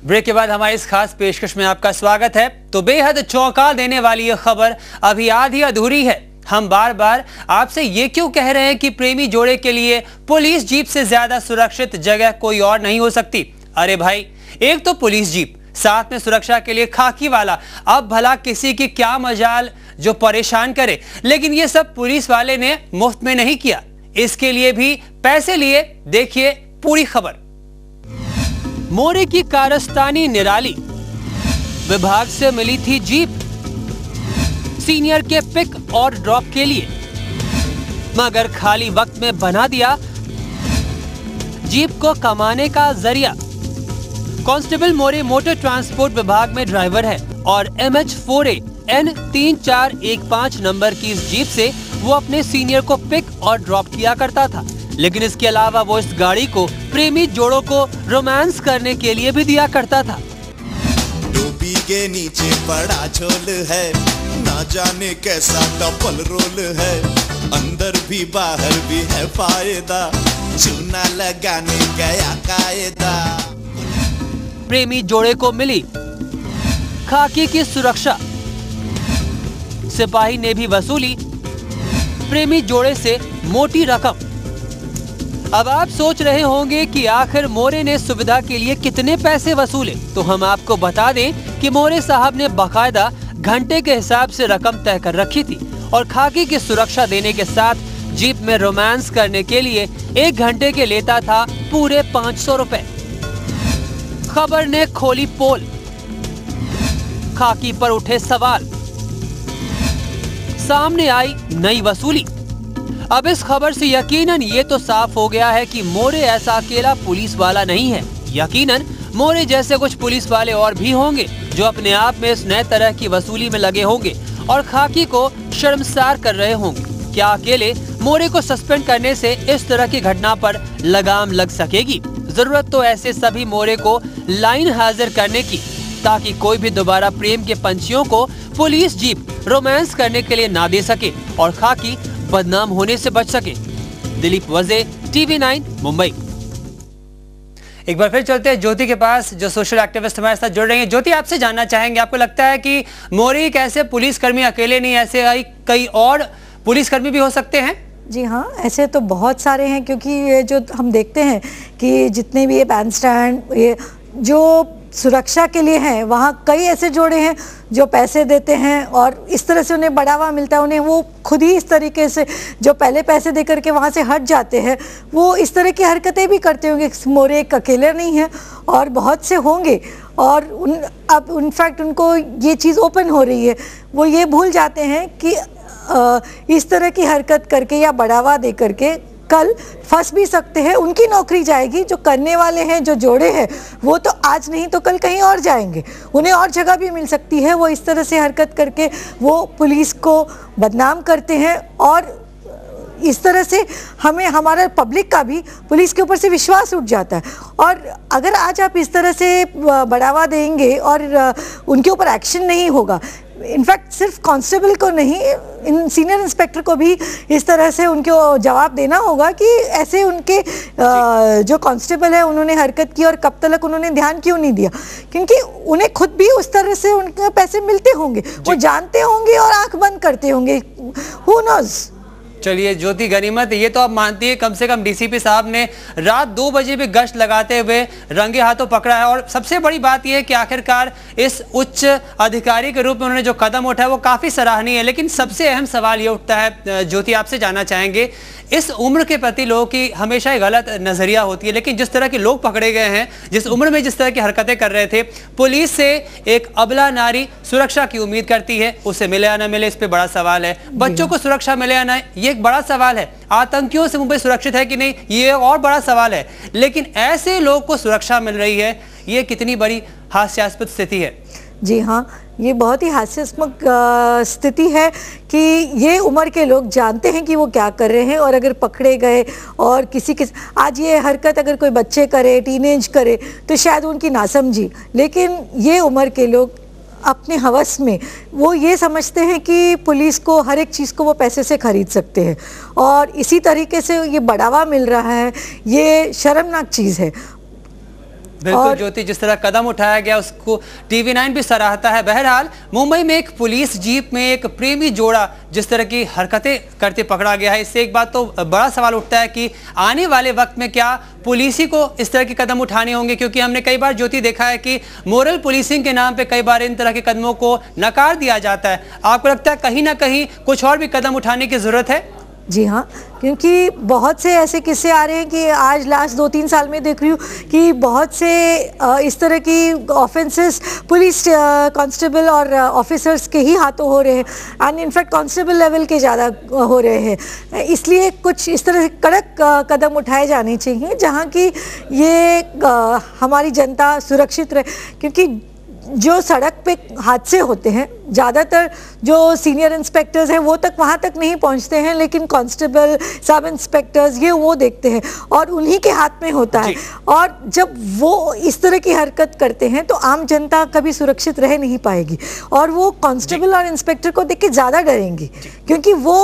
Break के बाद हमारी इस खास पेशकश में आपका स्वागत है। तो बेहद चौंका देने वाली यह खबर अभी आधी अधूरी है। हम बार बार आपसे ये क्यों कह रहे हैं कि प्रेमी जोड़े के लिए पुलिस जीप से ज्यादा सुरक्षित जगह कोई और नहीं हो सकती। अरे भाई, एक तो पुलिस जीप, साथ में सुरक्षा के लिए खाकी वाला। अब भला किसी की क्या मजाल जो परेशान करे। लेकिन ये सब पुलिस वाले ने मुफ्त में नहीं किया, इसके लिए भी पैसे लिए। देखिए पूरी खबर। मोरे की कारस्तानी निराली, विभाग से मिली थी जीप सीनियर के पिक और ड्रॉप के लिए, मगर खाली वक्त में बना दिया जीप को कमाने का जरिया। कांस्टेबल मोरे मोटर ट्रांसपोर्ट विभाग में ड्राइवर है और MH4A N3415 नंबर की इस जीप से वो अपने सीनियर को पिक और ड्रॉप किया करता था। लेकिन इसके अलावा वो इस गाड़ी को प्रेमी जोड़ों को रोमांस करने के लिए भी दिया करता था। टोपी के नीचे बड़ा झोल है, ना जाने कैसा डबल रोल है, अंदर भी बाहर भी है फायदा, चूना लगाने गया कायदा। प्रेमी जोड़े को मिली खाकी की सुरक्षा, सिपाही ने भी वसूली प्रेमी जोड़े से मोटी रकम। अब आप सोच रहे होंगे कि आखिर मोरे ने सुविधा के लिए कितने पैसे वसूले। तो हम आपको बता दें कि मोरे साहब ने बाकायदा घंटे के हिसाब से रकम तय कर रखी थी और खाकी की सुरक्षा देने के साथ जीप में रोमांस करने के लिए 1 घंटे के लेता था पूरे 500 रुपए। खबर ने खोली पोल, खाकी पर उठे सवाल, सामने आई नई वसूली। अब इस खबर से यकीनन ये तो साफ हो गया है कि मोरे ऐसा अकेला पुलिस वाला नहीं है। यकीनन मोरे जैसे कुछ पुलिस वाले और भी होंगे जो अपने आप में इस नए तरह की वसूली में लगे होंगे और खाकी को शर्मसार कर रहे होंगे। क्या अकेले मोरे को सस्पेंड करने से इस तरह की घटना पर लगाम लग सकेगी? जरूरत तो ऐसे सभी मोरे को लाइन हाजिर करने की, ताकि कोई भी दोबारा प्रेम के पंछियों को पुलिस जीप रोमांस करने के लिए ना दे सके और खाकी बदनाम होने से बच सके। दिलीप वजे, TV9 मुंबई। एक बार फिर चलते हैं ज्योति के पास, जो सोशल एक्टिविस्ट हमारे साथ जुड़ रही हैं। ज्योति, आपसे जानना चाहेंगे, आपको लगता है कि मोरे एक ऐसे पुलिसकर्मी अकेले नहीं, ऐसे कई और पुलिसकर्मी भी हो सकते हैं? जी हाँ, ऐसे तो बहुत सारे हैं, क्योंकि ये जो हम देखते हैं कि जितने भी ये बैंड स्टैंड, ये जो सुरक्षा के लिए हैं, वहाँ कई ऐसे जोड़े हैं जो पैसे देते हैं और इस तरह से उन्हें बढ़ावा मिलता है। उन्हें वो खुद ही इस तरीके से, जो पहले पैसे दे करके वहाँ से हट जाते हैं, वो इस तरह की हरकतें भी करते होंगे। मोरे एक अकेले नहीं है और बहुत से होंगे और अब इनफैक्ट उनको ये चीज़ ओपन हो रही है। वो ये भूल जाते हैं कि इस तरह की हरकत करके या बढ़ावा दे करके कल फंस भी सकते हैं, उनकी नौकरी जाएगी। जो करने वाले हैं, जो जोड़े हैं, वो तो आज नहीं तो कल कहीं और जाएंगे, उन्हें और जगह भी मिल सकती है। वो इस तरह से हरकत करके वो पुलिस को बदनाम करते हैं और इस तरह से हमें, हमारा पब्लिक का भी पुलिस के ऊपर से विश्वास उठ जाता है। और अगर आज आप इस तरह से बढ़ावा देंगे और उनके ऊपर एक्शन नहीं होगा, इनफैक्ट सिर्फ कांस्टेबल को नहीं, सीनियर इंस्पेक्टर को भी इस तरह से उनको जवाब देना होगा कि ऐसे उनके जो कांस्टेबल है उन्होंने हरकत की और कब तक उन्होंने ध्यान क्यों नहीं दिया, क्योंकि उन्हें खुद भी उस तरह से उनके पैसे मिलते होंगे, वो जानते होंगे और आंख बंद करते होंगे। Who knows. चलिए ज्योति, गनीमत ये तो आप मानती है कम से कम DCP साहब ने रात 2 बजे भी गश्त लगाते हुए रंगे हाथों पकड़ा है। और सबसे बड़ी बात यह है कि आखिरकार इस उच्च अधिकारी के रूप में उन्होंने जो कदम उठाया वो काफी सराहनीय है। लेकिन सबसे अहम सवाल ये उठता है ज्योति, आपसे जानना चाहेंगे, इस उम्र के प्रति लोगों की हमेशा एक गलत नजरिया होती है, लेकिन जिस तरह के लोग पकड़े गए हैं, जिस उम्र में जिस तरह की हरकतें कर रहे थे, पुलिस से एक अबला नारी सुरक्षा की उम्मीद करती है, उसे मिले या ना मिले इस पे बड़ा सवाल है। बच्चों को सुरक्षा मिले या ना, ये एक बड़ा सवाल है। आतंकियों से मुंबई सुरक्षित है कि नहीं, ये और बड़ा सवाल है। लेकिन ऐसे लोग को सुरक्षा मिल रही है, ये कितनी बड़ी हास्यास्पद स्थिति है। जी हाँ, ये बहुत ही हास्यास्पद स्थिति है कि ये उम्र के लोग जानते हैं कि वो क्या कर रहे हैं और अगर पकड़े गए और किसी के आज ये हरकत अगर कोई बच्चे करे, टीनेज करे तो शायद उनकी नासमझी, लेकिन ये उम्र के लोग अपने हवस में वो ये समझते हैं कि पुलिस को हर एक चीज़ को वो पैसे से खरीद सकते हैं और इसी तरीके से ये बढ़ावा मिल रहा है। ये शर्मनाक चीज़ है। बिल्कुल ज्योति, जिस तरह कदम उठाया गया उसको TV9 भी सराहता है। बहरहाल मुंबई में एक पुलिस जीप में एक प्रेमी जोड़ा जिस तरह की हरकतें करते पकड़ा गया है, इससे एक बात तो बड़ा सवाल उठता है कि आने वाले वक्त में क्या पुलिस ही को इस तरह के कदम उठाने होंगे, क्योंकि हमने कई बार ज्योति देखा है कि मोरल पुलिसिंग के नाम पे कई बार इन तरह के कदमों को नकार दिया जाता है। आपको लगता है कहीं ना कहीं कुछ और भी कदम उठाने की जरूरत है? जी हाँ, क्योंकि बहुत से ऐसे किस्से आ रहे हैं कि आज लास्ट 2-3 साल में देख रही हूँ कि बहुत से इस तरह की ऑफेंसेस पुलिस कांस्टेबल और ऑफिसर्स के ही हाथों हो रहे हैं, एंड इनफैक्ट कांस्टेबल लेवल के ज़्यादा हो रहे हैं। इसलिए कुछ इस तरह से कड़क कदम उठाए जाने चाहिए जहाँ की ये हमारी जनता सुरक्षित रहे, क्योंकि जो सड़क पे हादसे होते हैं ज़्यादातर जो सीनियर इंस्पेक्टर्स हैं वो तक वहाँ तक नहीं पहुँचते हैं, लेकिन कांस्टेबल, सब इंस्पेक्टर्स ये वो देखते हैं और उन्हीं के हाथ में होता है। और जब वो इस तरह की हरकत करते हैं तो आम जनता कभी सुरक्षित रह नहीं पाएगी और वो कांस्टेबल और इंस्पेक्टर को देख के ज़्यादा डरेंगी, क्योंकि वो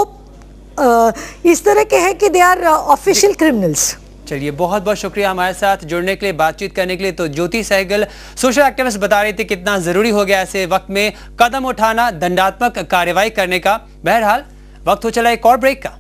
इस तरह के हैं कि दे आर ऑफिशियल क्रिमिनल्स। चलिए, बहुत बहुत शुक्रिया हमारे साथ जुड़ने के लिए, बातचीत करने के लिए। तो ज्योति सहगल सोशल एक्टिविस्ट बता रही थी कितना जरूरी हो गया ऐसे वक्त में कदम उठाना, दंडात्मक कार्रवाई करने का। बहरहाल वक्त हो चला एक और ब्रेक का।